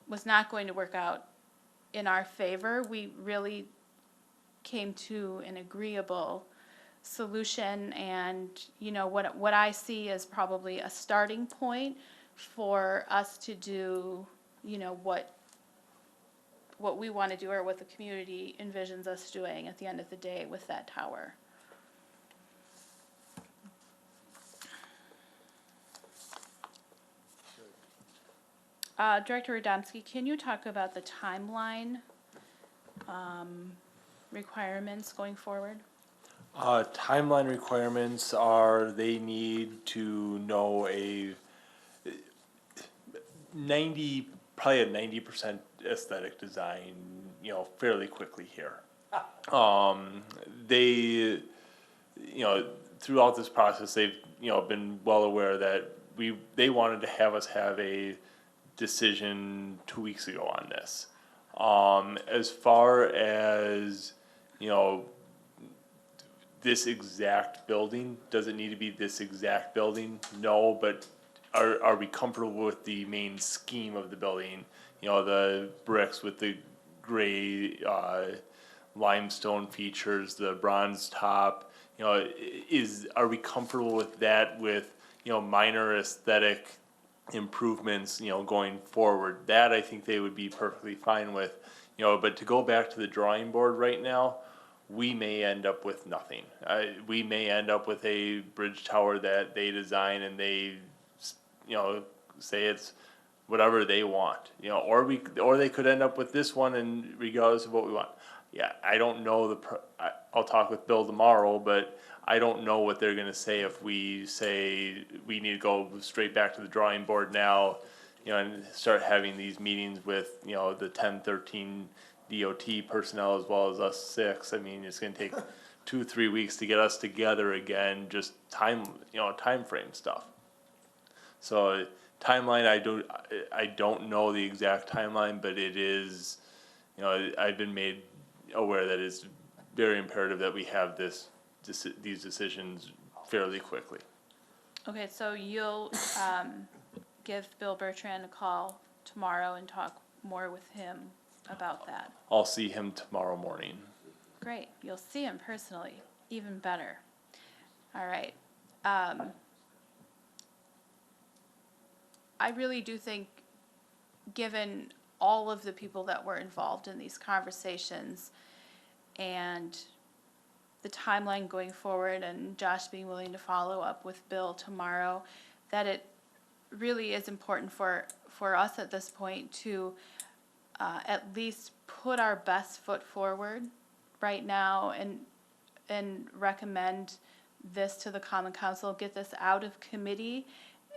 was not going to work out in our favor. We really came to an agreeable solution, and what I see as probably a starting point for us to do what we want to do, or what the community envisions us doing at the end of the day with that tower. Director Radomski, can you talk about the timeline requirements going forward? Timeline requirements are they need to know probably a 90% aesthetic design, fairly quickly here. They, throughout this process, they've, been well aware that they wanted to have us have a decision 2 weeks ago on this. As far as, this exact building? Does it need to be this exact building? No, but are we comfortable with the main scheme of the building? You know, the bricks with the gray, limestone features, the bronze top, you know, are we comfortable with that with, you know, minor aesthetic improvements, you know, going forward? That I think they would be perfectly fine with, you know, but to go back to the drawing board right now, we may end up with nothing. We may end up with a bridge tower that they design and they, you know, say it's whatever they want, you know, or they could end up with this one and regardless of what we want. Yeah, I don't know I'll talk with Bill tomorrow, but I don't know what they're gonna say if we say we need to go straight back to the drawing board now, you know, and start having these meetings with, you know, the 10-13 DOT personnel as well as us 6. I mean, it's gonna take 2-3 weeks to get us together again, just time frame stuff. So timeline, I don't know the exact timeline, but it is, you know, I've been made aware that it's very imperative that we have these decisions fairly quickly. Okay, so you'll give Bill Bertrand a call tomorrow and talk more with him about that. I'll see him tomorrow morning. Great, you'll see him personally, even better. All right. I really do think, given all of the people that were involved in these conversations and the timeline going forward and Josh being willing to follow up with Bill tomorrow, that it really is important for us at this point to at least put our best foot forward right now and recommend this to the Common Council, get this out of committee,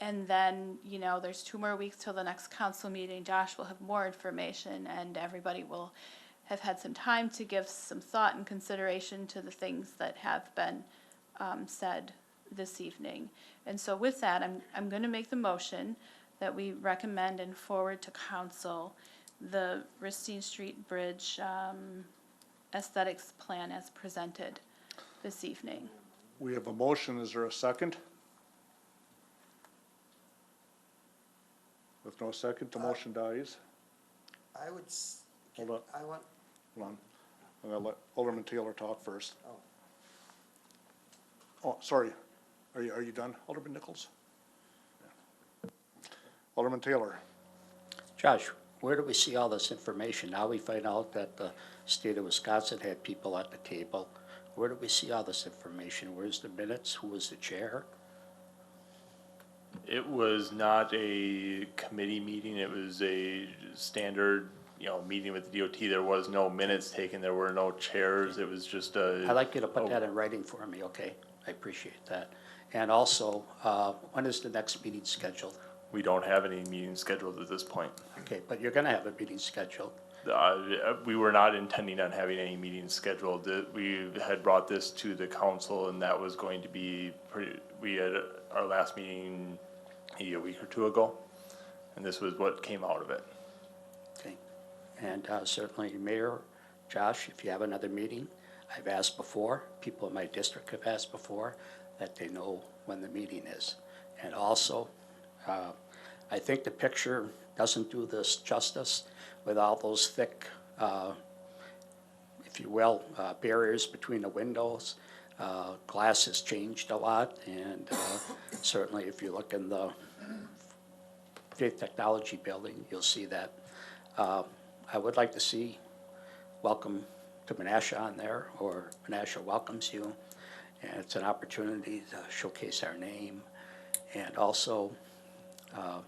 and then, you know, there's 2 more weeks till the next council meeting. Josh will have more information and everybody will have had some time to give some thought and consideration to the things that have been said this evening. And so with that, I'm going to make the motion that we recommend and forward to council the Ristine Street Bridge aesthetics plan as presented this evening. We have a motion, is there a second? With no second, the motion dies. I would, Hold on, I want, hold on. I'm gonna let Alderman Taylor talk first. Oh, sorry, are you done, Alderman Nichols? Yeah. Alderman Taylor. Josh, where do we see all this information? Now we find out that the state of Wisconsin had people at the table. Where do we see all this information? Where's the minutes? Who was the chair? It was not a committee meeting, it was a standard, you know, meeting with the DOT. There was no minutes taken, there were no chairs, it was just a. I'd like you to put that in writing for me, okay? I appreciate that. And also, when is the next meeting scheduled? We don't have any meetings scheduled at this point. Okay, but you're gonna have a meeting scheduled. We were not intending on having any meetings scheduled. We had brought this to the council and that was going to be we had our last meeting maybe a week or 2 ago. And this was what came out of it. Okay, and certainly Mayor, Josh, if you have another meeting, I've asked before, people in my district have asked before, that they know when the meeting is. And also, I think the picture doesn't do this justice with all those thick, if you will, barriers between the windows. Glass has changed a lot, and certainly if you look in the Faith Technology Building, you'll see that. I would like to see welcome to Menasha on there, or Menasha welcomes you, and it's an opportunity to showcase our name. And also, the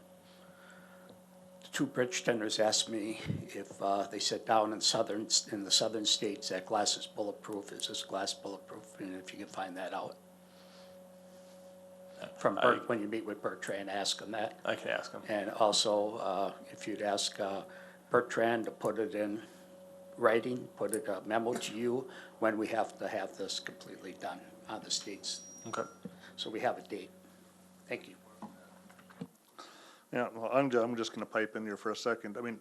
2 bridge tenders asked me if they said down in the southern states that glass is bulletproof. Is this glass bulletproof? And if you can find that out from Bert, when you meet with Bertrand, ask him that. I can ask him. And also, if you'd ask Bertrand to put it in writing, put it a memo to you when we have to have this completely done on the states. Okay. So we have a date. Thank you. Yeah, well, I'm just gonna pipe in here for a second. I mean,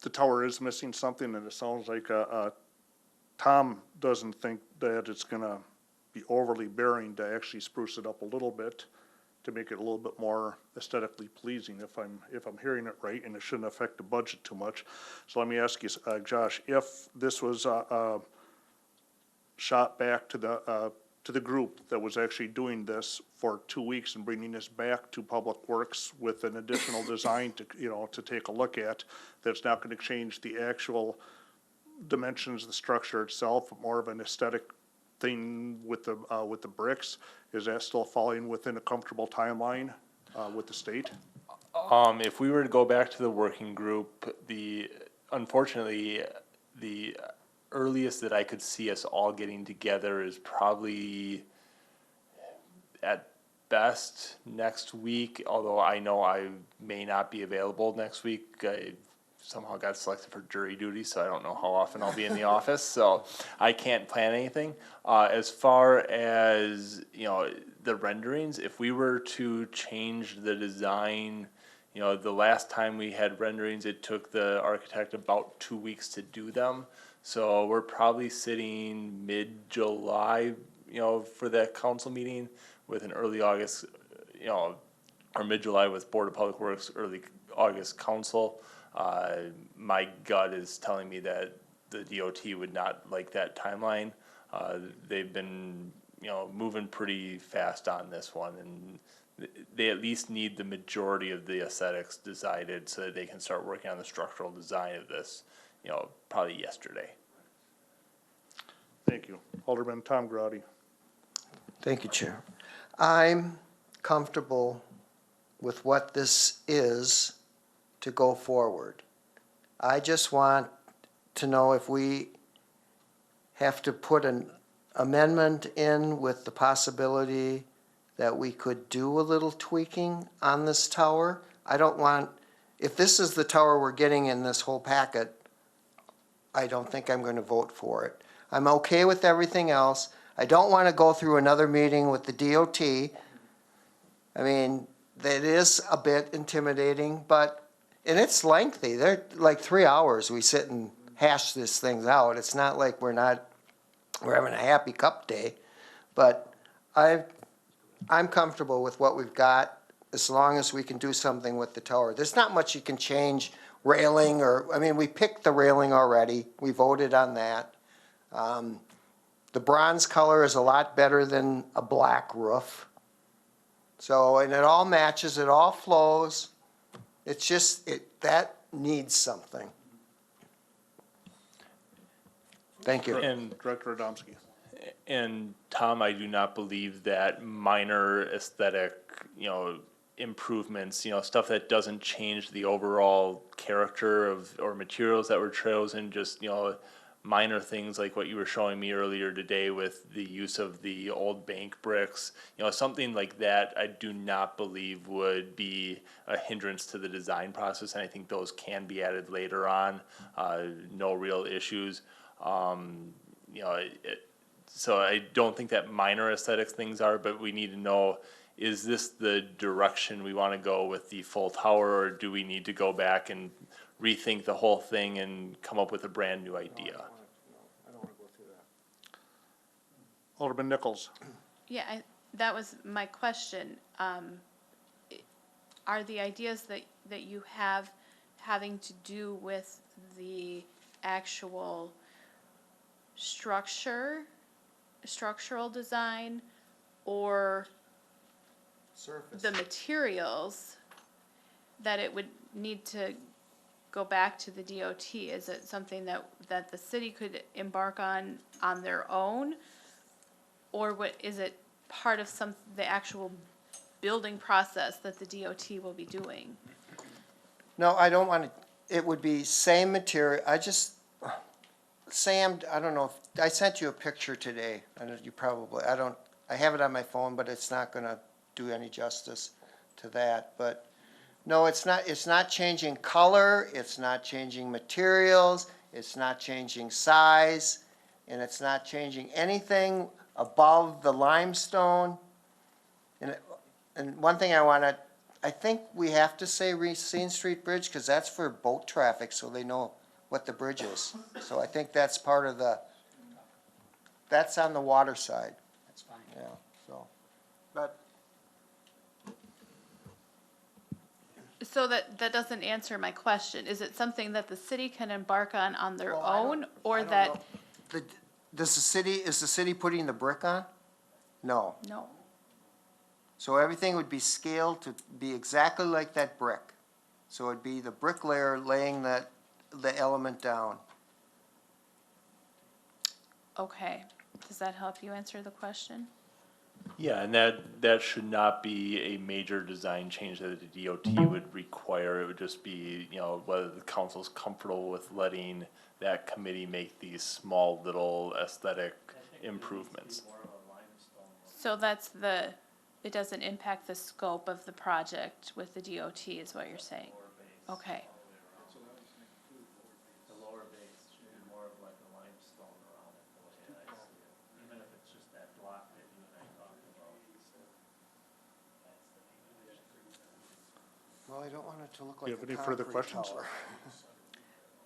the tower is missing something and it sounds like a Tom doesn't think that it's gonna be overly bearing to actually spruce it up a little bit to make it a little bit more aesthetically pleasing, if I'm hearing it right, and it shouldn't affect the budget too much. So let me ask you, Josh, if this was, shot back to the group that was actually doing this for 2 weeks and bringing this back to Public Works with an additional design to, to take a look at, that's not gonna change the actual dimensions of the structure itself, more of an aesthetic thing with the bricks, is that still falling within a comfortable timeline, with the state? If we were to go back to the working group, unfortunately, the earliest that I could see us all getting together is probably at best next week, although I know I may not be available next week. I somehow got selected for jury duty, so I don't know how often I'll be in the office, so I can't plan anything. As far as, the renderings, if we were to change the design, the last time we had renderings, it took the architect about 2 weeks to do them. So we're probably sitting mid-July, for that council meeting, with an early August, or mid-July with Board of Public Works, early August council. My gut is telling me that the DOT would not like that timeline. They've been, moving pretty fast on this one, and they at least need the majority of the aesthetics decided so that they can start working on the structural design of this, probably yesterday. Thank you. Alderman Tom Grady. Thank you, Chair. I'm comfortable with what this is to go forward. I just want to know if we have to put an amendment in with the possibility that we could do a little tweaking on this tower. I don't want, if this is the tower we're getting in this whole packet, I don't think I'm going to vote for it. I'm okay with everything else. I don't want to go through another meeting with the DOT. I mean, that is a bit intimidating, but, and it's lengthy. They're like 3 hours we sit and hash this things out. It's not like we're having a happy cup day, but I'm comfortable with what we've got as long as we can do something with the tower. There's not much you can change, railing or, I mean, we picked the railing already. We voted on that. The bronze color is a lot better than a black roof. So, and it all matches, it all flows. It's just, that needs something. Thank you. And Director Adamski. And Tom, I do not believe that minor aesthetic, improvements, stuff that doesn't change the overall character of, or materials that were chosen, just, minor things like what you were showing me earlier today with the use of the old bank bricks, something like that, I do not believe would be a hindrance to the design process, and I think those can be added later on, no real issues. So I don't think that minor aesthetics things are, but we need to know, is this the direction we want to go with the full tower, or do we need to go back and rethink the whole thing and come up with a brand new idea? Alderman Nichols. Yeah, that was my question. Are the ideas that you have having to do with the actual structural design, or Surface. the materials that it would need to go back to the DOT? Is it something that the city could embark on their own? Or is it part of the actual building process that the DOT will be doing? No, I don't want to, it would be same material. Sam, I don't know if, I sent you a picture today. I know you probably, I have it on my phone, but it's not going to do any justice to that. But no, it's not changing color, it's not changing materials, it's not changing size, and it's not changing anything above the limestone. And one thing I think we have to say Racine Street Bridge, because that's for boat traffic, so they know what the bridge is. So I think that's part of the That's on the water side, That's fine. yeah, so. But So that doesn't answer my question. Is it something that the city can embark on their Well, I don't- own, I or don't that, know. Is the city putting the brick on? No. no? So everything would be scaled to be exactly like that brick. So it'd be the bricklayer laying the element down. Okay, does that help you answer the question? Yeah, and that should not be a major design change that the DOT would require. It would just be, you know, whether the council's comfortable with letting that committee make these small little aesthetic improvements. So it doesn't impact the scope of the project with the DOT, is what you're saying? Okay, The lower base should be more of like a limestone around it, the way I see it, even if it's just that block that you and I talked about. Well, I don't want it to look Do you like have a any further concrete questions? tower.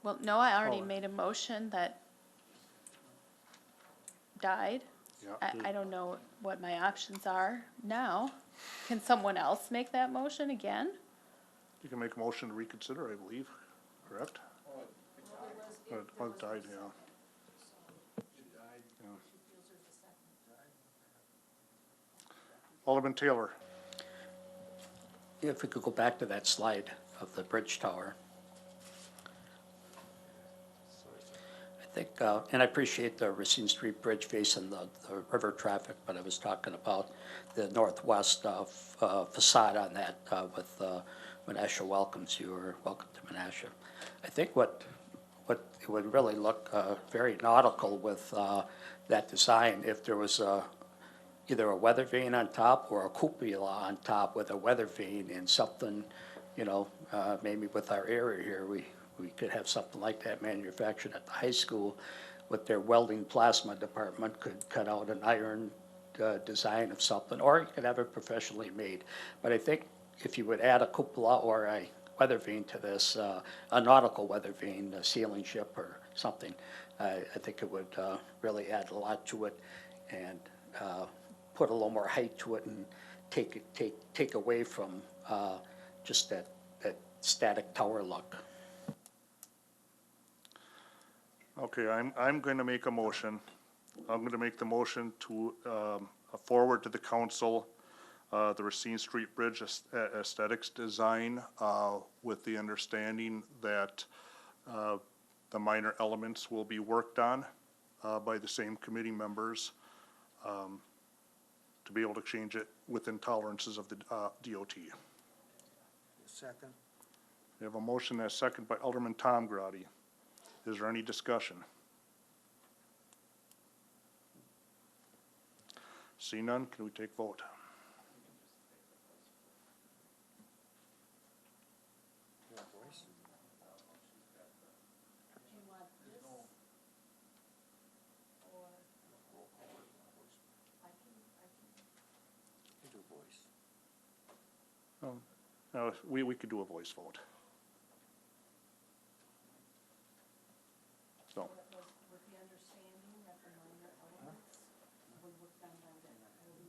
well, no, I already Oh. made a motion that died. Yeah. I don't know what my options are now. Can someone else make that motion again? You can make a motion to reconsider, I believe, correct? It died, yeah. Yeah. Alderman Taylor. If we could go back to that slide of the bridge tower. I think, and I appreciate the Racine Street Bridge facing the river traffic, but I was talking about the northwest facade on that with Menasha welcomes you, or welcome to Menasha. I think what it would really look very nautical with that design if there was either a weather vane on top or a cupola on top with a weather vane and something, you know, maybe with our area here, we could have something like that manufactured at the high school with their welding plasma department could cut out an iron design of something, or you could have it professionally made. But I think if you would add a cupola or a weather vane to this, a nautical weather vane, a sailing ship or something, I think it would really add a lot to it and put a little more height to it and take away from just that static tower look. Okay, I'm going to make a motion. I'm going to make the motion to forward to the council the Racine Street Bridge aesthetics design with the understanding that the minor elements will be worked on by the same committee members to be able to change it within tolerances of the DOT. Second. We have a motion and a second by Alderman Tom Grady. Is there any discussion? See none, can we take vote? No, we could do a voice vote. So. With the understanding that the minor elements will work on by the committee.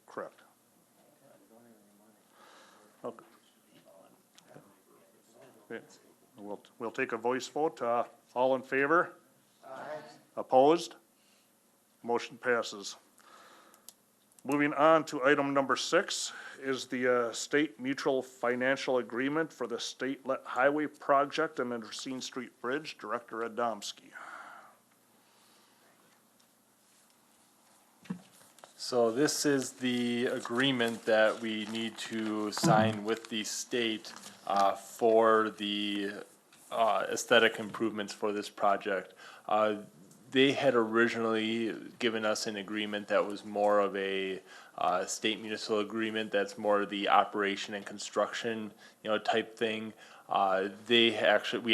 Correct. Okay. Okay. We'll take a voice vote. All in favor? Aye. Opposed? Motion passes. Moving on to item number 6 is the state mutual financial agreement for the state-let highway project and the Racine Street Bridge. Director Adamski. So this is the agreement that we need to sign with the state for the aesthetic improvements for this project. They had originally given us an agreement that was more of a state municipal agreement that's more of the operation and construction, you know, type thing. We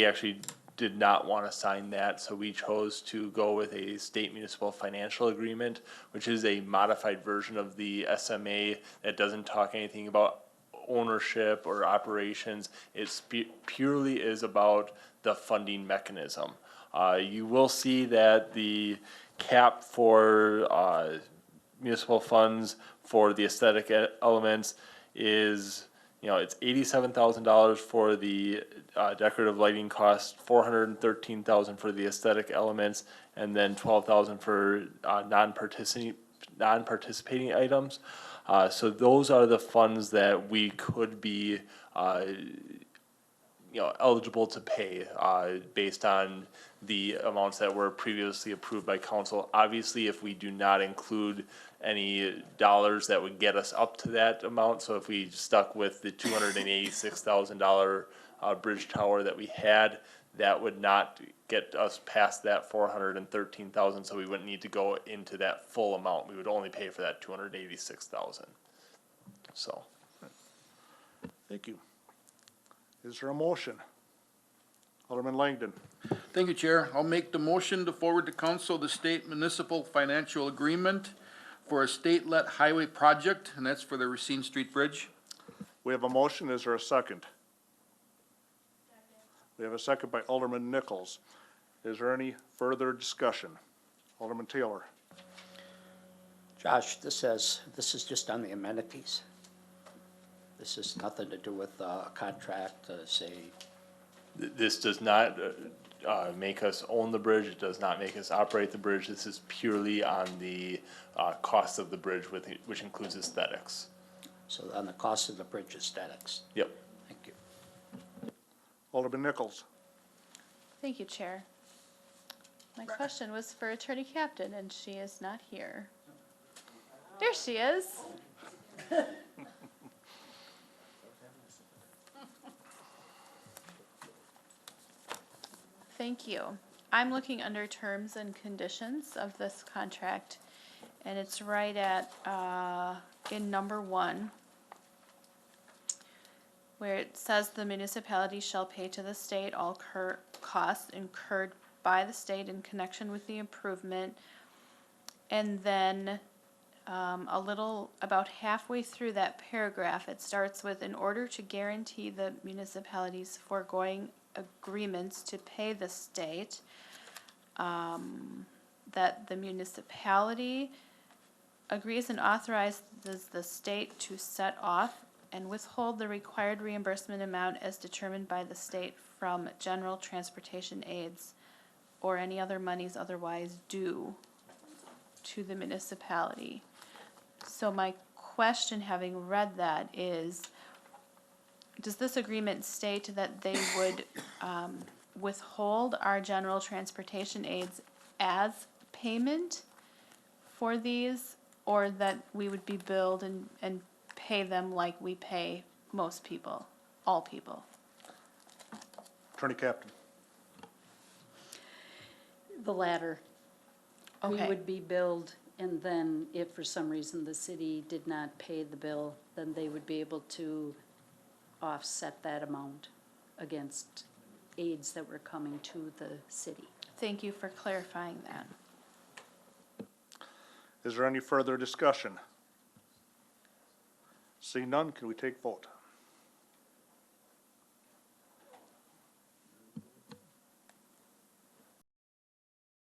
actually did not want to sign that, so we chose to go with a state municipal financial agreement, which is a modified version of the SMA that doesn't talk anything about ownership or operations. It purely is about the funding mechanism. You will see that the cap for municipal funds for the aesthetic elements is, it's $87,000 for the decorative lighting cost, $413,000 for the aesthetic elements, and then $12,000 for non-participating items. So those are the funds that we could be eligible to pay, based on the amounts that were previously approved by council. Obviously, if we do not include any dollars that would get us up to that amount, so if we stuck with the $286,000 bridge tower that we had, that would not get us past that $413,000, so we wouldn't need to go into that full amount. We would only pay for that $286,000. So. Thank you. Is there a motion? Alderman Langdon. Thank you, Chair. I'll make the motion to forward to council the state municipal financial agreement for a state-let highway project, and that's for the Racine Street Bridge. We have a motion. Is there a second? We have a second by Alderman Nichols. Is there any further discussion? Alderman Taylor. Josh, this is just on the amenities. This has nothing to do with a contract, say. This does not make us own the bridge. It does not make us operate the bridge. This is purely on the cost of the bridge, which includes aesthetics. So on the cost of the bridge aesthetics. Yep. Thank you. Alderman Nichols. Thank you, Chair. My question was for Attorney Captain, and she is not here. There she is. Thank you. I'm looking under terms and conditions of this contract, and it's right at, in number 1, where it says the municipality shall pay to the state all costs incurred by the state in connection with the improvement. And then about halfway through that paragraph, it starts with, in order to guarantee the municipality's foregoing agreements to pay the state, that the municipality agrees and authorizes the state to set off and withhold the required reimbursement amount as determined by the state from general transportation aids or any other monies otherwise due to the municipality. So my question, having read that, is, does this agreement state that they would withhold our general transportation aids as payment for these, or that we would be billed and pay them like we pay most people, all people? Attorney Captain. The latter. We Okay. would be billed, and then if for some reason the city did not pay the bill, then they would be able to offset that amount against aids that were coming to the city. Thank you for clarifying that. Is there any further discussion? Seeing none, can we take vote?